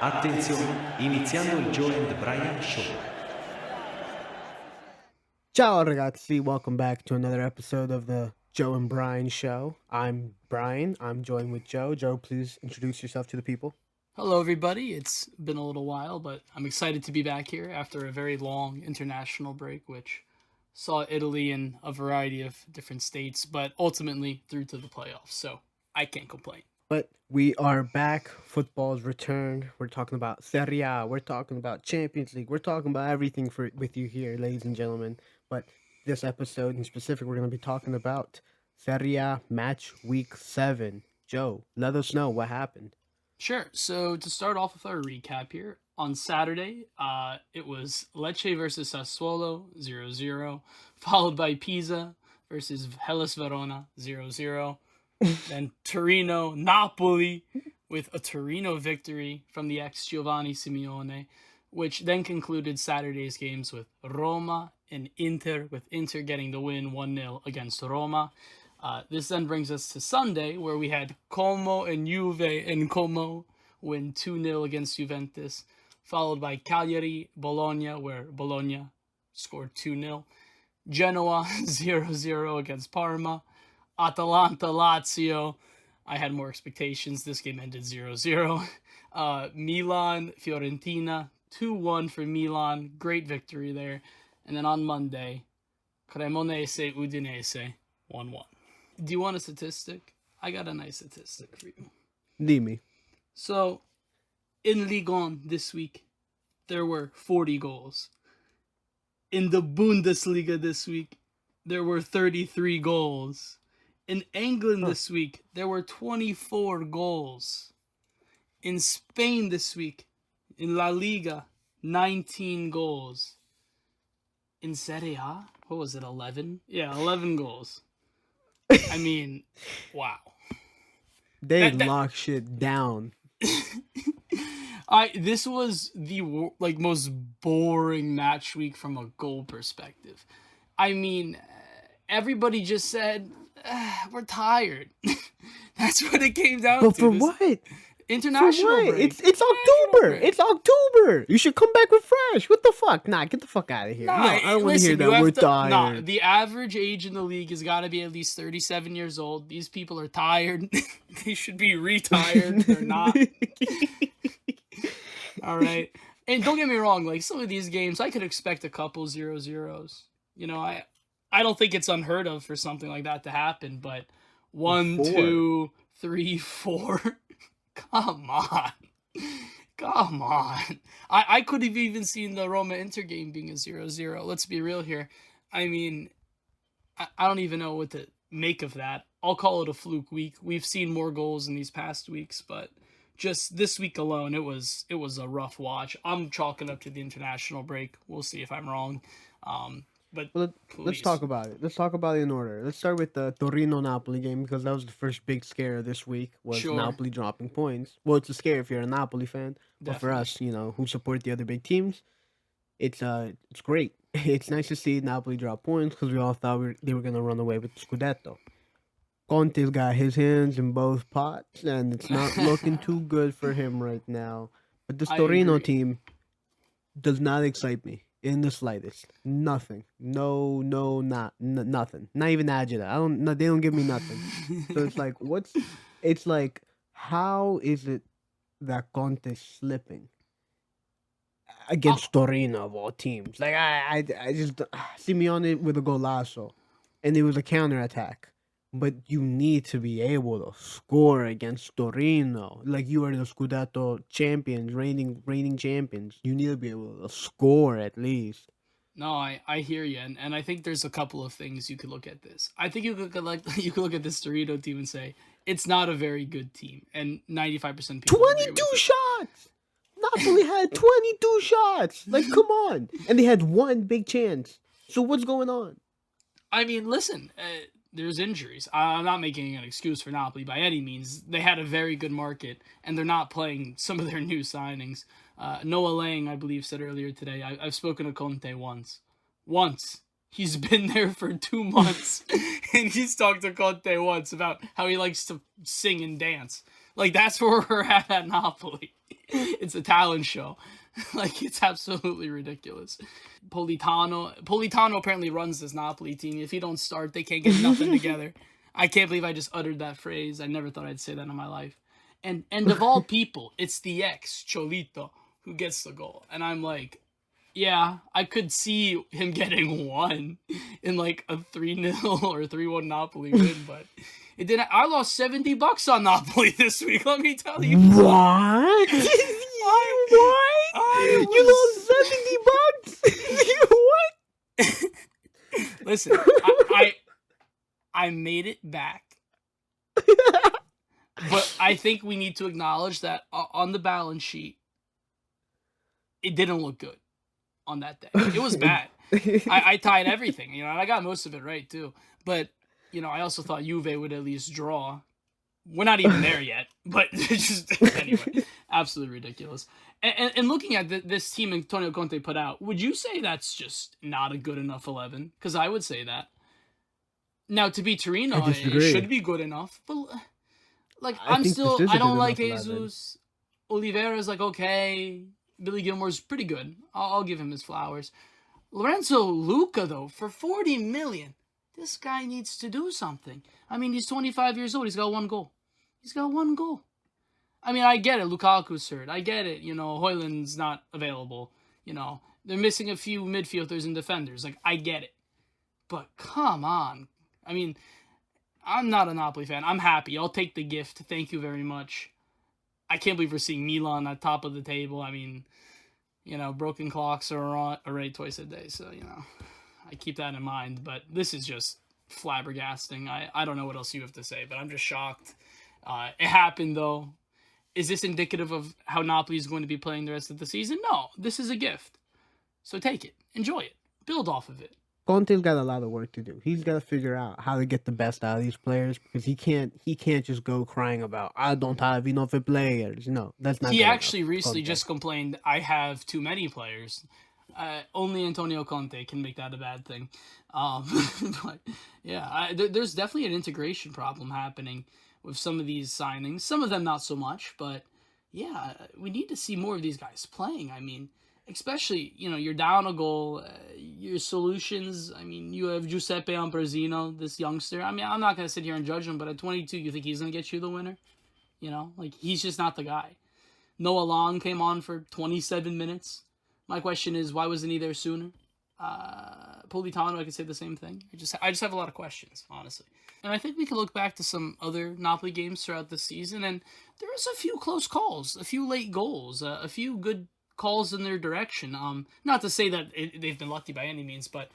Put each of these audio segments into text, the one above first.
Attenzione, iniziando il Joe and Brian Show. Ciao ragazzi, welcome back to another episode of the Joe and Brian Show. I'm Brian, I'm joined with Joe. Joe, please introduce yourself to the people. Hello, everybody. It's been a little while, but I'm excited to be back here after a very long international break, which saw Italy in a variety of different states, but ultimately through to the playoffs. So I can't complain. But we are back, football's returned. We're talking about Serie A, we're talking about Champions League, we're talking about everything with you here, ladies and gentlemen. But this episode in specific, we're going to be talking about Serie A match week 7. Joe, let us know what happened. Sure. So to start off with our recap here, on Saturday, it was Lecce versus Sassuolo 0-0, followed by Pisa versus Hellas Verona 0-0. Then Torino, Napoli, with a Torino victory from the ex Giovanni Simeone, which then concluded Saturday's games with Roma and Inter, with Inter getting the win 1-0 against Roma. This then brings us to Sunday, where we had Como and Juve and Como win 2-0 against Juventus, followed by Cagliari, Bologna, where Bologna scored 2-0. Genoa 0-0 against Parma. Atalanta, Lazio. I had more expectations. This game ended 0-0. Milan, Fiorentina, 2-1 for Milan. Great victory there. And then on Monday, Cremonese, Udinese, 1-1. Do you want a statistic? I got a nice statistic for you. Dimmi. So, in Ligue 1 this week, there were 40 goals. In the Bundesliga this week, there were 33 goals. In England this week, there were 24 goals. In Spain this week, in La Liga, 19 goals. In Serie A, what was it, 11? Yeah, 11 goals. I mean, wow. They lock shit down. This was the most boring match week from a goal perspective. I mean, everybody just said, we're tired. That's what it came down to. But for what? International break. It's October. It's October. You should come back refreshed. What the fuck? Nah, get the fuck out of here. Nah, no, I don't want to hear that. We're tired. Nah, the average age in the league has got to be at least 37 years old. These people are tired. They should be retired. They're not. All right. And don't get me wrong. Like, some of these games, I could expect a couple 0-0s. You know, I don't think it's unheard of for something like that to happen, but 1, 2, 3, 4. Come on. I could have even seen the Roma-Inter game being a 0-0. Let's be real here. I mean, I don't even know what to make of that. I'll call it a fluke week. We've seen more goals in these past weeks, but just this week alone, it was a rough watch. I'm chalking up to the international break. We'll see if I'm wrong. But let's talk about it. Let's talk about it in order. Let's start with the Torino-Napoli game, because that was the first big scare this week, was Sure. Napoli dropping points. Well, it's a scare if you're a Napoli fan, but for Definitely. us, you know, who support the other big teams, it's great. It's nice to see Napoli drop points, because we all thought they were going to run away with the Scudetto. Conte's got his hands in both pots, and it's not looking too good for him right now. But this I Torino agree. team does not excite me in the slightest. Nothing. Nothing. Not even agita. They don't give me nothing. So it's like, how is it that Conte's slipping against Torino of all teams? Like, I just, Simeone with a golazo, and it was a counterattack. But you need to be able to score against Torino. Like, you are the Scudetto champions, reigning champions. You need to be able to score at least. No, I hear you, and I think there's a couple of things you could look at this. I think you could look at this Torino team and say it's not a very good team, and 95% people 22 shots. Napoli had 22 shots. Like, come on, and they had one big chance. So what's going on? I mean, listen. There's injuries. I'm not making an excuse for Napoli by any means. They had a very good market, and they're not playing some of their new signings. Noah Lang, I believe, said earlier today, I've spoken to Conte once. He's been there for 2 months, and he's talked to Conte once about how he likes to sing and dance. Like, that's where we're at Napoli. It's a talent show. Like, it's absolutely ridiculous. Politano apparently runs this Napoli team. If he don't start, they can't get nothing together. I can't believe I just uttered that phrase. I never thought I'd say that in my life. And of all people, it's the ex, Cholito, who gets the goal. And I'm like, yeah, I could see him getting one in like a 3-0 or 3-1 Napoli win, but it didn't. I lost $70 on Napoli this week, let me tell you. What? You lost $70? What? Listen, I made it back. But I think we need to acknowledge that on the balance sheet, it didn't look good on that day. It was bad. I tied everything, and I got most of it right too. But, I also thought Juve would at least draw. We're not even there yet, but just anyway, absolutely ridiculous. And looking at this team Antonio Conte put out, would you say that's just not a good enough 11? Because I would say that. Now, to be Torino, it should be good enough, but like I don't like Jesus. Oliveira's like okay. Billy Gilmore's pretty good. I'll give him his flowers. Lorenzo Luca, though, for $40 million, this guy needs to do something. I mean, he's 25 years old. He's got one goal. I mean, I get it. Lukaku's hurt. I get it. Højlund's not available. They're missing a few midfielders and defenders. Like, I get it. But come on. I mean, I'm not a Napoli fan. I'm happy. I'll take the gift. Thank you very much. I can't believe we're seeing Milan at top of the table. I mean, broken clocks are right twice a day. So, I keep that in mind. But this is just flabbergasting. I don't know what else you have to say, but I'm just shocked. It happened, though. Is this indicative of how Napoli is going to be playing the rest of the season? No, this is a gift. So take it. Enjoy it. Build off of it. Conte's got a lot of work to do. He's got to figure out how to get the best out of these players because he can't just go crying about I don't have enough players. No, that's not. He actually recently just complained I have too many players. Only Antonio Conte can make that a bad thing. But yeah, there's definitely an integration problem happening with some of these signings. Some of them not so much, but yeah, we need to see more of these guys playing. I mean, especially, you're down a goal, your solutions. I mean, you have Giuseppe Ambrosino, this youngster. I mean, I'm not going to sit here and judge him, but at 22, you think he's going to get you the winner? Like, he's just not the guy. Noah Long came on for 27 minutes. My question is, why wasn't he there sooner? Politano, I could say the same thing. I just have a lot of questions, honestly. And I think we could look back to some other Napoli games throughout the season, and there was a few close calls, a few late goals, a few good calls in their direction. Not to say that they've been lucky by any means, but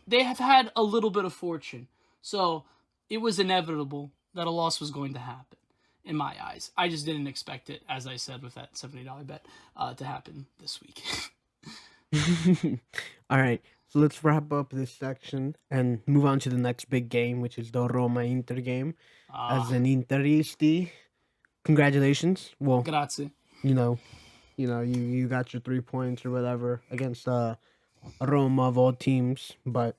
they have had a little bit of fortune. So it was inevitable that a loss was going to happen, in my eyes. I just didn't expect it, as I said, with that $70 bet, to happen this week. All right, so let's wrap up this section and move on to the next big game, which is the Roma-Inter game. As an Interisti, congratulations. Well, Grazie. You got your 3 points or whatever against Roma of all teams, but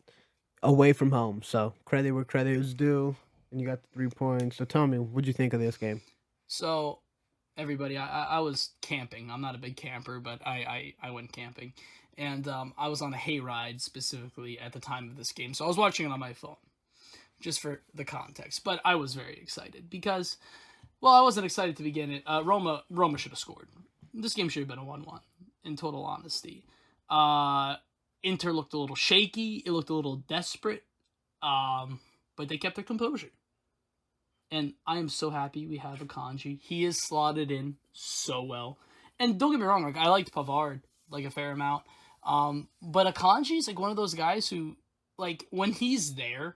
away from home. So credit where credit is due, and you got the 3 points. So tell me, what'd you think of this game? So, everybody, I was camping. I'm not a big camper, but I went camping. And I was on a hayride specifically at the time of this game. So I was watching it on my phone, just for the context. But I was very excited because, well, I wasn't excited to begin it. Roma should have scored. This game should have been a 1-1, in total honesty. Inter looked a little shaky. It looked a little desperate. But they kept their composure. And I am so happy we have Akanji. He is slotted in so well. And don't get me wrong, I liked Pavard a fair amount. But Akanji is one of those guys who, when he's there,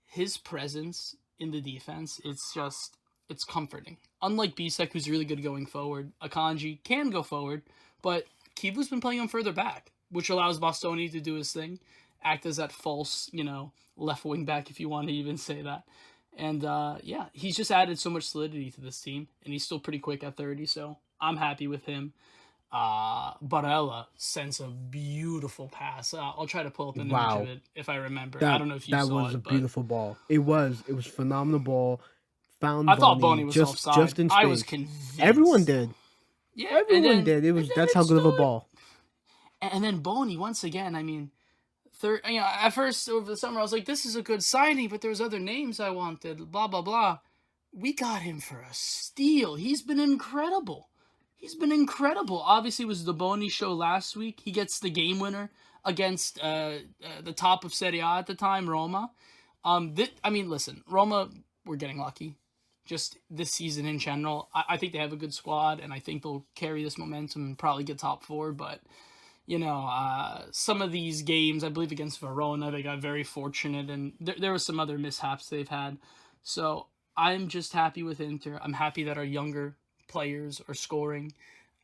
his presence in the defense, it's comforting. Unlike Bisek, who's really good going forward, Akanji can go forward, but Kivu's been playing him further back, which allows Bastoni to do his thing, act as that false, left wing back, if you want to even say that. And, he's just added so much solidity to this team, and he's still pretty quick at 30, so I'm happy with him. Barella sends a beautiful pass. I'll try to pull up an image of it if I remember. I don't know if you saw it. That was a beautiful ball. It was a phenomenal ball. found I thought Boney Boney was just offside. in I was space. convinced. Everyone did. Yeah, Everyone did. That's how good of a ball. And then Boney once again. I mean, at first over the summer I was like, this is a good signing, but there was other names I wanted. Blah blah blah. We got him for a steal. He's been incredible. Obviously, it was the Boney show last week. He gets the game winner against the top of Serie A at the time, Roma. Listen, Roma were getting lucky. Just this season in general, I think they have a good squad, and I think they'll carry this momentum and probably get top four. But some of these games, I believe against Verona, they got very fortunate, and there were some other mishaps they've had. So I'm just happy with Inter. I'm happy that our younger players are scoring.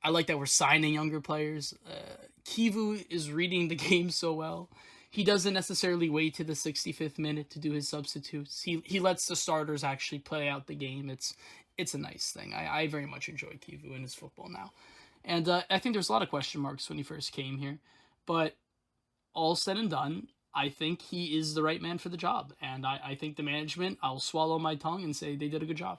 I like that we're signing younger players. Kivu is reading the game so well. He doesn't necessarily wait to the 65th minute to do his substitutes. He lets the starters actually play out the game. It's a nice thing. I very much enjoy Kivu in his football now. And I think there's a lot of question marks when he first came here. But all said and done, I think he is the right man for the job. And I think the management, I'll swallow my tongue and say they did a good job.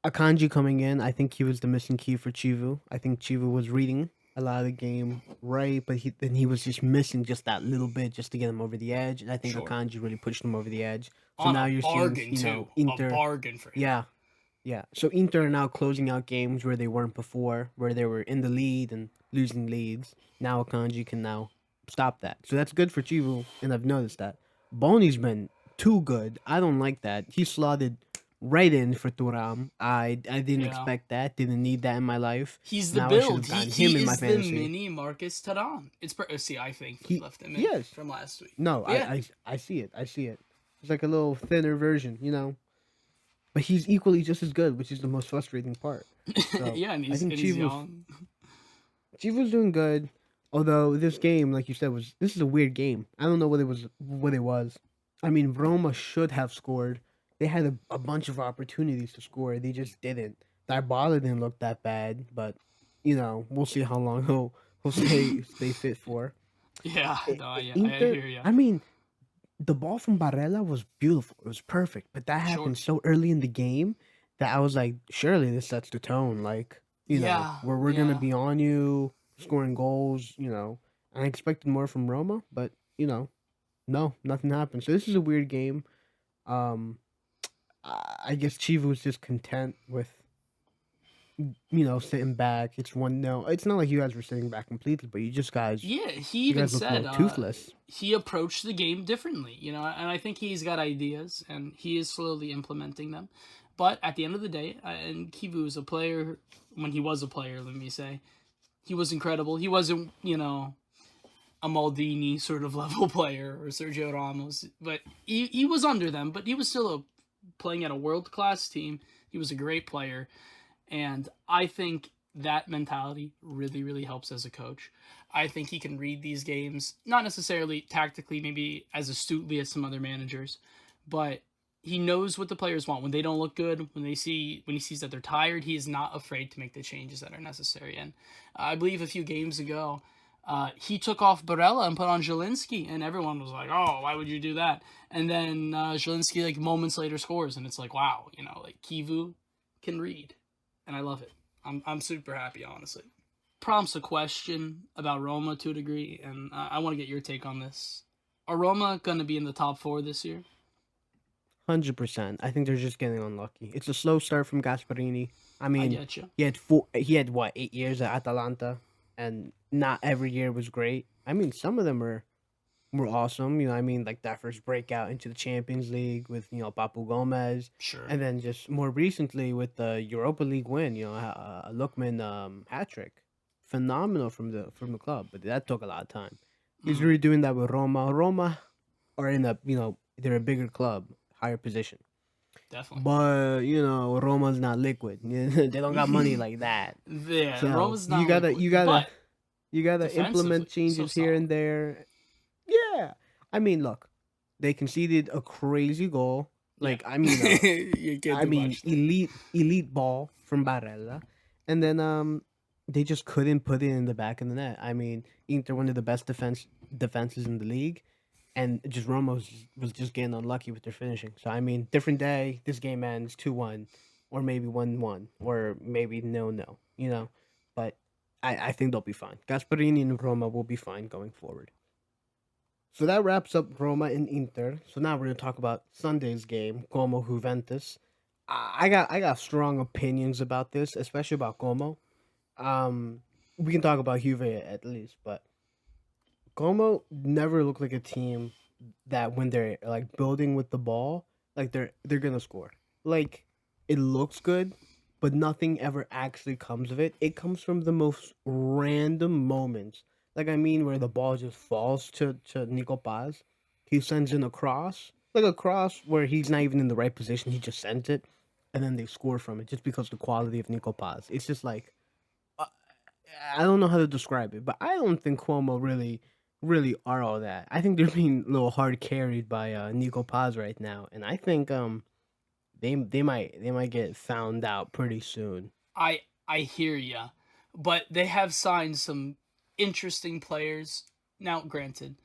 Akanji coming in, I think he was the missing key for Chivu. I think Chivu was reading a lot of the game right, but he was just missing just that little bit just to get him over the edge. And I think Akanji really pushed him over the edge. So now you're seeing, Inter. A bargain for him. Yeah. So Inter are now closing out games where they weren't before, where they were in the lead and losing leads. Now Akanji can now stop that. So that's good for Chivu, and I've noticed that. Boney's been too good. I don't like that. He slotted right in for Thuram. I didn't expect that. Didn't need that in my life. He's the now build. He is the mini Marcus Thuram. I think he left him in from last week. No, yeah. I see it. It's like a little thinner version, But he's equally just as good, which is the most frustrating part. So, yeah, and he's young. Chivu's doing good. Although this game, like you said, this is a weird game. I don't know what it was. I mean, Roma should have scored. They had a bunch of opportunities to score. They just didn't. Dybala didn't look that bad, but we'll see how long he'll stay fit for. Yeah, I hear you. I mean, the ball from Barella was beautiful. It was perfect, but that happened so early in the game that I was like, surely this sets the tone. Like, we're gonna be on you, scoring goals. I expected more from Roma, but no, nothing happened. So this is a weird game. I guess Chivu was just content with, sitting back. It's 1-0. It's not like you guys were sitting back completely, but you just guys. Yeah, he even said toothless. He approached the game differently, and I think he's got ideas and he is slowly implementing them. But at the end of the day, and Kivu is a player. When he was a player, let me say, he was incredible. He wasn't, a Maldini sort of level player or Sergio Ramos, but he was under them. But he was still playing at a world-class team. He was a great player, and I think that mentality really, really helps as a coach. I think he can read these games, not necessarily tactically, maybe as astutely as some other managers, but he knows what the players want. When they don't look good, when he sees that they're tired, he is not afraid to make the changes that are necessary. And I believe a few games ago, he took off Barella and put on Zielinski, and everyone was like, "Oh, why would you do that?" And then Zielinski, moments later, scores, and it's like, wow, Kivu can read, and I love it. I'm super happy, honestly. Prompts a question about Roma to a degree, and I want to get your take on this. Are Roma going to be in the top 4 this year? 100%. I think they're just getting unlucky. It's a slow start from Gasparini. I mean, I get you. He had 8 years at Atalanta, and not every year was great. I mean, some of them were awesome. Like that first breakout into the Champions League with Papu Gomez. Sure. And then just more recently with the Europa League win, a Lookman hat trick, phenomenal from the club. But that took a lot of time. He's really doing that with Roma. Roma are in they're a bigger club, higher position. Definitely. But Roma's not liquid. They don't got money like that. Yeah, so Roma's not. You gotta implement changes here and there. Yeah, I mean, look, they conceded a crazy goal. Like, I mean, elite ball from Barella, and then they just couldn't put it in the back of the net. I mean, Inter one of the best defenses in the league. and just Roma was just getting unlucky with their finishing. So I mean, different day. This game ends 2-1, or maybe 1-1, or maybe 0-0. You know, but I think they'll be fine. Gasperini and Roma will be fine going forward. So that wraps up Roma and Inter. So now we're gonna talk about Sunday's game, Como Juventus. I got strong opinions about this, especially about Como. Um, we can talk about Juve at least, but Como never looked like a team that when they're like building with the ball, like they're gonna score. Like it looks good, but nothing ever actually comes of it. It comes from the most random moments. Like I mean, where the ball just falls to Nico Paz. He sends in a cross, like a cross where he's not even in the right position. He just sends it, and then they score from it just because the quality of Nico Paz. It's just like uh, I don't know how to describe it, but I don't think Cuomo really are all that. I think they're being a little hard carried by Nico Paz right now, and I think they might get found out pretty soon. I hear ya, but they have signed some interesting players. Now, granted,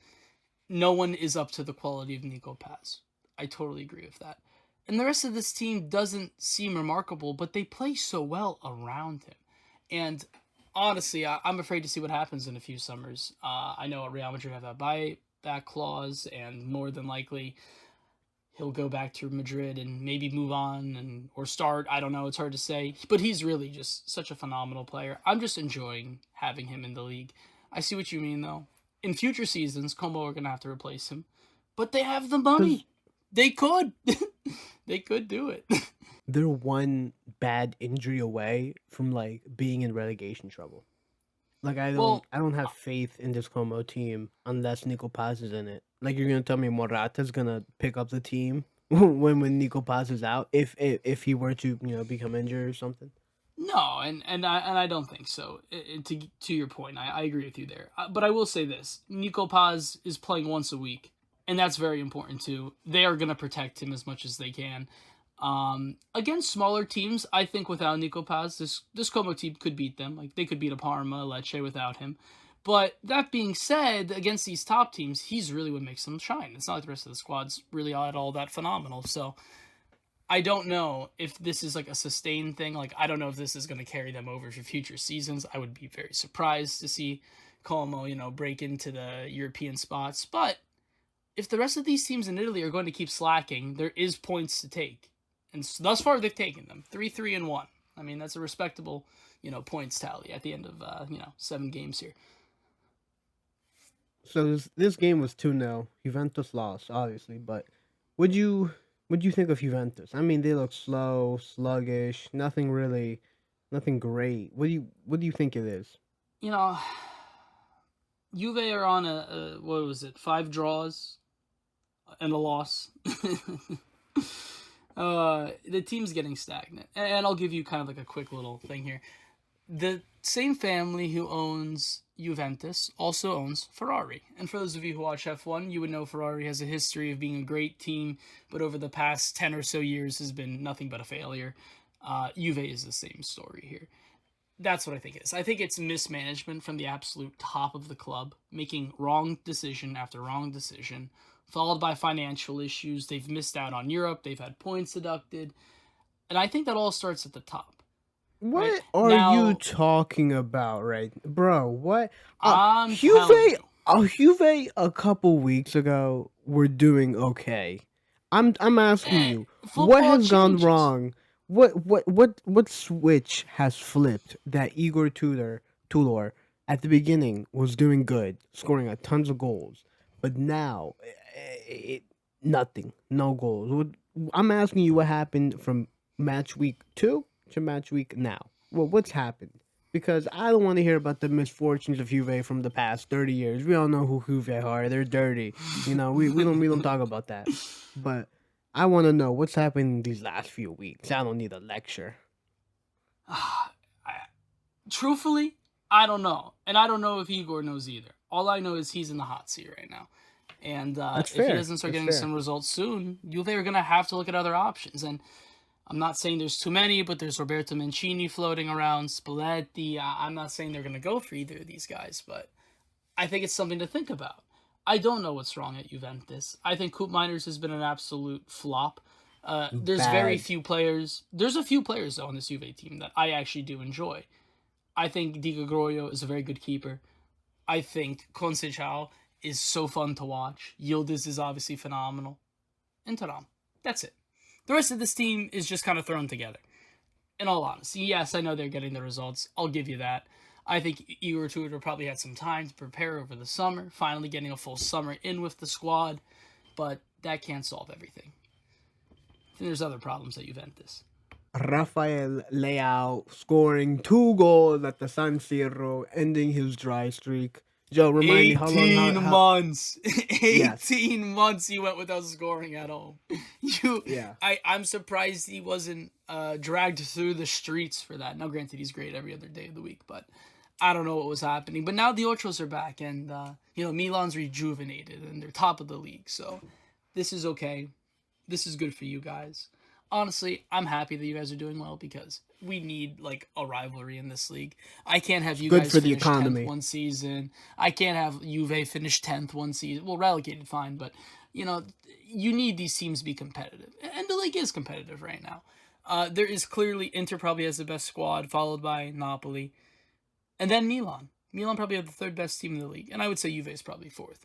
no one is up to the quality of Nico Paz. I totally agree with that. And the rest of this team doesn't seem remarkable, but they play so well around him. And honestly, I'm afraid to see what happens in a few summers. I know Real Madrid have that buyback clause, and more than likely he'll go back to Madrid and maybe move on or start. I don't know. It's hard to say. But he's really just such a phenomenal player. I'm just enjoying having him in the league. I see what you mean, though. In future seasons, Como are going to have to replace him. But they have the Because money. They could. They could do it. they're one bad injury away from like being in relegation trouble. Like I don't Well, I don't have faith in this Como team unless Nico Paz is in it. Like you're gonna tell me Morata's gonna pick up the team when Nico Paz is out if he were to become injured or something. no, and I don't think so. To your point, I agree with you there. But I will say this: Nico Paz is playing once a week, and that's very important too. They are going to protect him as much as they can. Against smaller teams, I think without Nico Paz, this Como team could beat them. Like they could beat a Parma, Lecce without him. But that being said, against these top teams, he's really what makes them shine. It's not like the rest of the squad's really at all that phenomenal. So I don't know if this is like a sustained thing. Like, I don't know if this is going to carry them over for future seasons. I would be very surprised to see Como, break into the European spots. But if the rest of these teams in Italy are going to keep slacking, there is points to take. And thus far, they've taken them 3-3-1. I mean, that's a respectable, points tally at the end of, 7 games here. So this game was 2-0. Juventus lost, obviously, but would you what do you think of Juventus? I mean, they look slow, sluggish, nothing great. What do you think it is? You know, Juve are on what was it, 5 draws and a loss. The team's getting stagnant. And I'll give you kind of like a quick little thing here. The same family who owns Juventus also owns Ferrari. And for those of you who watch F1, you would know Ferrari has a history of being a great team, but over the past 10 or so years has been nothing but a failure. Juve is the same story here. That's what I think it is. I think it's mismanagement from the absolute top of the club, making wrong decision after wrong decision, followed by financial issues. They've missed out on Europe. They've had points deducted. And I think that all starts at the top. Right? What are you Now, talking about, right, bro? What? I'm telling Juve, you. Juve, a couple weeks ago were doing okay. I'm asking you, what Football has gone changes. wrong? What switch has flipped that Igor Tudor at the beginning was doing good, scoring a tons of goals, but now nothing, no goals. I'm asking you what happened from match week 2 to match week now. Well, what's happened? Because I don't want to hear about the misfortunes of Juve from the past 30 years. We all know who Juve are. They're dirty. We don't talk about that. But I want to know what's happened these last few weeks. I don't need a lecture. Truthfully, I don't know. And I don't know if Igor knows either. All I know is he's in the hot seat right now. And That's if he fair. doesn't start That's getting fair. some results soon, Juve are going to have to look at other options. And I'm not saying there's too many, but there's Roberto Mancini floating around, Spalletti. I'm not saying they're going to go for either of these guys, but I think it's something to think about. I don't know what's wrong at Juventus. I think Coop Miners has been an absolute flop. There's very Bad. few players. There's a few players though on this Juve team that I actually do enjoy. I think Di Gregorio is a very good keeper. I think Conceição is so fun to watch. Yildiz is obviously phenomenal. And Thuram. That's it. The rest of this team is just kind of thrown together. In all honesty, yes, I know they're getting the results. I'll give you that. I think Igor Tudor probably had some time to prepare over the summer, finally getting a full summer in with the squad, but that can't solve everything. And there's other problems at Juventus. Rafael Leao scoring 2 goals at the San Siro, ending his dry streak. Joe, remind me how long? 18 months. Yes. 18 months he went without scoring at home. Yeah. I'm surprised he wasn't dragged through the streets for that. Now, granted, he's great every other day of the week, but I don't know what was happening. But now the Ultras are back, and Milan's rejuvenated, and they're top of the league. So this is okay. This is good for you guys. Honestly, I'm happy that you guys are doing well because we need like a rivalry in this league. I can't have you Good guys for the finish 10th economy. one season. I can't have Juve finish 10th one season. Well, relegated, fine, but you need these teams to be competitive, and the league is competitive right now. There is clearly Inter probably has the best squad, followed by Napoli, and then Milan. Milan probably have the third best team in the league, and I would say Juve is probably fourth.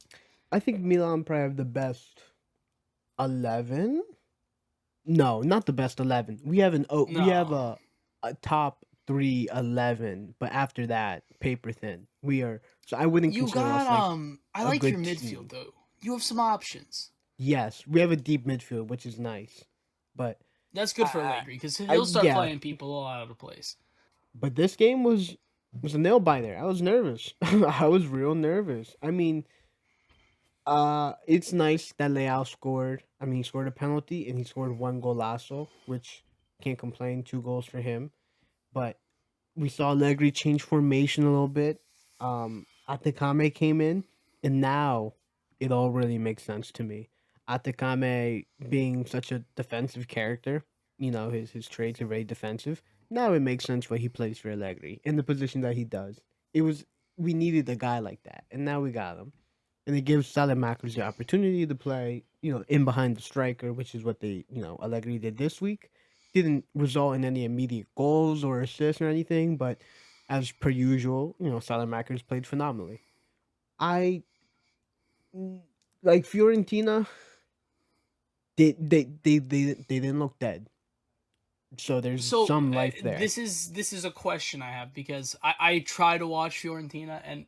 I think Milan probably have the best 11. No, not the best 11. We have we have No. a top 3 11, but after that, paper thin. We are so I wouldn't You consider us got like I a like your good midfield team. though. You have some options. Yes, we have a deep midfield, which is nice. But That's good for Allegri because I he'll start yeah, playing people all out of place. but this game was a nail biter. I was nervous. I was real nervous. I mean, it's nice that Leao scored. I mean, he scored a penalty and he scored one golazo, which can't complain. 2 goals for him. But we saw Allegri change formation a little bit. Atakame came in, and now it all really makes sense to me. Atakame being such a defensive character, his traits are very defensive. Now it makes sense why he plays for Allegri in the position that he does. It was we needed a guy like that, and now we got him. And it gives Salamakers the opportunity to play, in behind the striker, which is what Allegri did this week. Didn't result in any immediate goals or assists or anything, but as per usual, Salamakers played phenomenally. I like Fiorentina. They didn't look dead, so there's So some life there. this is a question I have because I try to watch Fiorentina and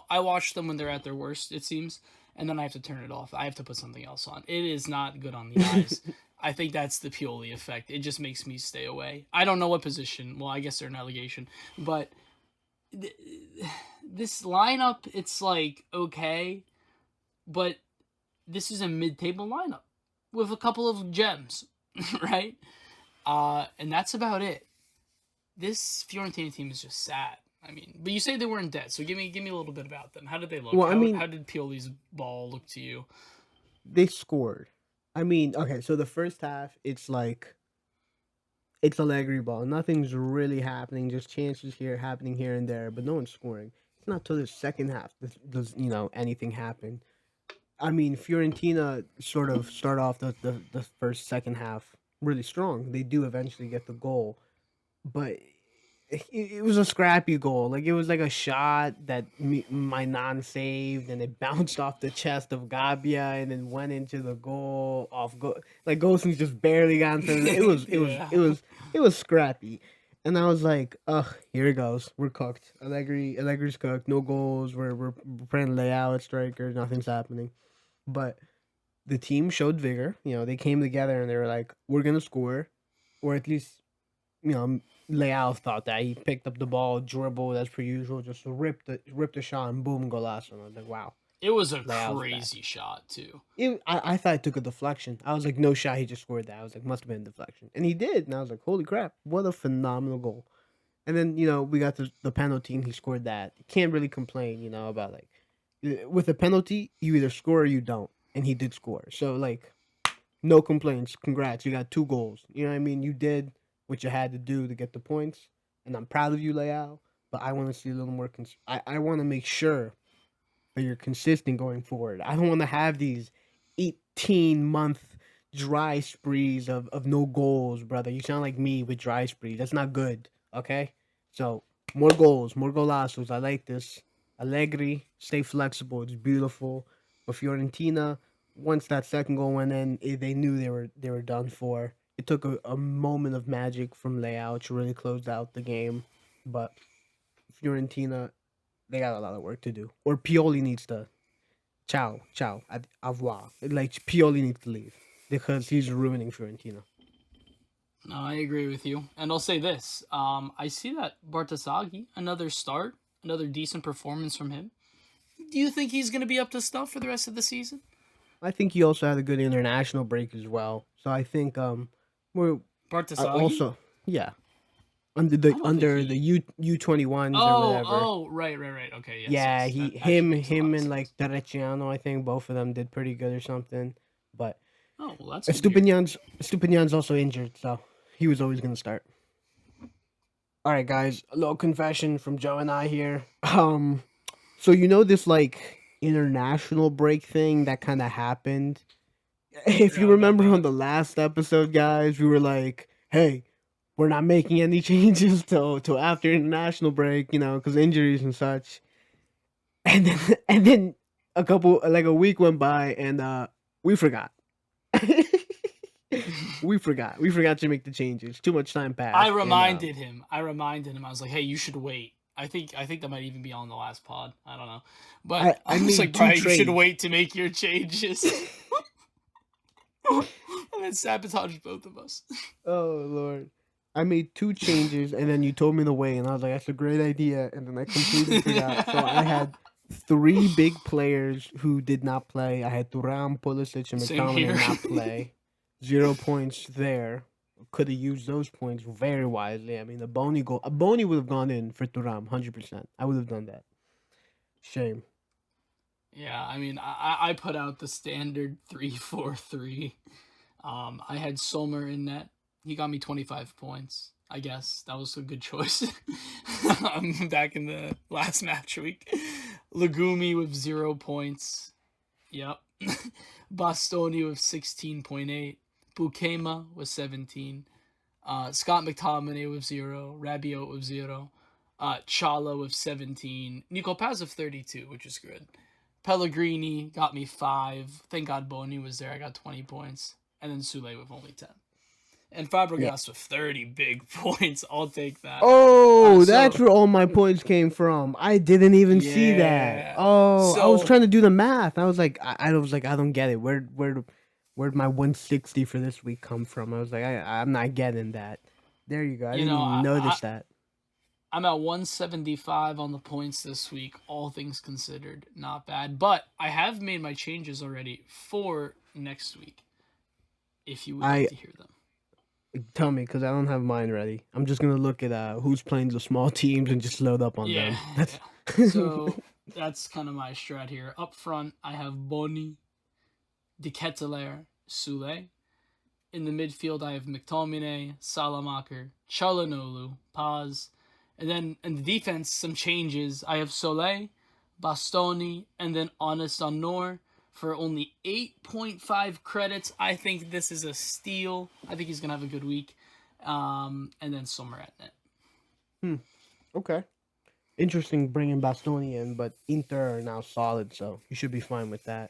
I watch them when they're at their worst, it seems, and then I have to turn it off. I have to put something else on. It is not good on the eyes. I think that's the Pioli effect. It just makes me stay away. I don't know what position. Well, I guess they're an allegation, but th- this lineup, it's like okay, but this is a mid-table lineup with a couple of gems, right? And that's about it. This Fiorentina team is just sad. I mean, but you say they weren't dead, so give me a little bit about them. How did they look? Well, I mean, How did Pioli's ball look to you? they scored. I mean, okay, so the first half, it's Allegri ball. Nothing's really happening. Just chances here happening here and there, but no one's scoring. It's not till the second half does anything happen. I mean, Fiorentina sort of start off the first second half really strong. They do eventually get the goal, but it was a scrappy goal. Like it was like a shot that my non saved, and it bounced off the chest of Gabia, and then went into the goal off go. Like Gosens just barely got into it. It was it was Yeah. it was it was scrappy, and I was like, ugh, here it goes. We're cooked. Allegri's cooked. No goals. We're playing layout at striker. Nothing's happening, but the team showed vigor. They came together and they were like, we're gonna score, or at least you know, Leao thought that he picked up the ball, dribbled as per usual, just ripped the shot, and boom, golazo. And I was like, wow, It was a Leao's back. crazy shot too. I thought it took a deflection. I was like, no shot, he just scored that. I was like, must have been a deflection, and he did. And I was like, holy crap, what a phenomenal goal. And then we got the penalty, and he scored that. Can't really complain, about like with a penalty, you either score or you don't, and he did score. So like, no complaints. Congrats, you got 2 goals. You know what I mean? You did what you had to do to get the points, and I'm proud of you, Leao. But I want to see a little more. I want to make sure but you're consistent going forward. I don't want to have these 18-month dry sprees of no goals, brother. You sound like me with dry sprees. That's not good. Okay, so more goals, more golazos. I like this. Allegri, stay flexible. It's beautiful. But Fiorentina, once that second goal went in, they knew they were done for. It took a moment of magic from Leao to really close out the game, but Fiorentina, they got a lot of work to do. Or Pioli needs to ciao, au revoir. Like Pioli needs to leave because he's ruining Fiorentina. No, I agree with you. And I'll say this. I see that Bartasaghi, another start, another decent performance from him. Do you think he's going to be up to stuff for the rest of the season? I think he also had a good international break as well. So I think we're Bartasaghi? also yeah under the I don't think under he. the U21s or Oh, whatever. oh, right. Okay, yes, Yeah, yes. he That actually him makes a lot him of and sense. like Terracciano, I think both of them did pretty good or something. But Oh, well, that's good to hear. Stupinyan's also injured, so he was always gonna start. All right, guys, a little confession from Joe and I here. So this like international break thing that kind of happened. I If you forgot about remember on that. the last episode, guys, we were like, "Hey, we're not making any changes till after international break, because injuries and such." And then a week went by and we forgot. We forgot to make the changes. Too much time I passed and reminded him. I was like, "Hey, you should wait." I think that might even be on the last pod. I don't know, but I I was made like, two "Brian, you should trades. wait to make your changes," and then sabotaged both of us. Oh Lord. I made two changes and then you told me to wait and I was like, that's a great idea, and then I completely forgot. So I had three big players who did not play. I had Thuram, Pulisic, and Same here. McTominay not play. 0 points there. Could have used those points very wisely. I mean, a Bony would have gone in for Thuram, 100%. I would have done that. Shame. Yeah, I mean, I put out the standard 3-4-3. I had Sommer in net. He got me 25 points. I guess that was a good choice. Back in the last match week. Lagumi with 0 points. Yep. Bastoni with 16.8. Bukema with 17. Scott McTominay with 0. Rabiot with 0. Chala with 17. Nico Paz with 32, which is good. Pellegrini got me 5. Thank God Boni was there. I got 20 points. And then Sule with only 10. And Yeah. Fabregas with 30 big points. I'll take that. Oh, So, that's where all my points came from. I didn't even see that. yeah. Oh, I was So, trying to do the math. I was like, I don't get it. Where'd my 160 for this week come from? I was like, I'm not getting that. There you go. I you didn't know, even I, notice that. I'm at 175 on the points this week, all things considered. Not bad. But I have made my changes already for next week, if you would I like to hear them. Tell me, because I don't have mine ready. I'm just gonna look at who's playing the small teams and just load up on Yeah, them. That's yeah. So that's kind of my strat here. Up front, I have Boni, De Ketelaere, Sule. In the midfield, I have McTominay, Salamaker, Chalanolu, Paz. And then in the defense, some changes. I have Soleil, Bastoni, and then Honest on Nor for only 8.5 credits. I think this is a steal. I think he's going to have a good week. And then Sommer at net. okay. Interesting bringing Bastoni in, but Inter are now solid, so you should be fine with that.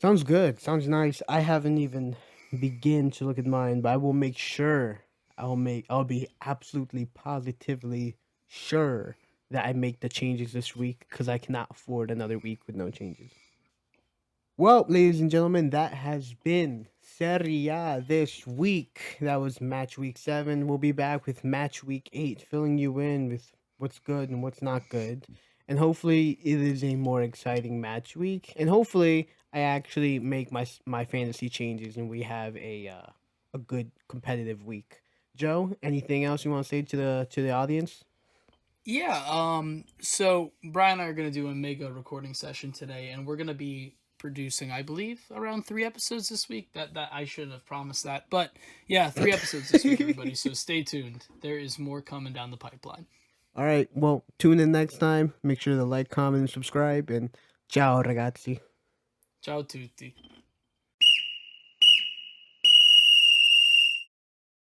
Sounds good. Sounds nice. I haven't even begin to look at mine, but I will make sure. I'll be absolutely positively sure that I make the changes this week because I cannot afford another week with no changes. Well, ladies and gentlemen, that has been Serie A this week. That was match week 7. We'll be back with match week 8, filling you in with what's good and what's not good. And hopefully it is a more exciting match week. And hopefully I actually make my fantasy changes and we have a good competitive week. Joe, anything else you want to say to the audience? Yeah, so Brian and I are going to do a mega recording session today, and we're going to be producing, I believe, around 3 episodes this week. That I should have promised that. But yeah, 3 episodes this week, everybody. So stay tuned. There is more coming down the pipeline. All right. Well, tune in next time. Make sure to like, comment, and subscribe. And ciao, ragazzi. Ciao tutti.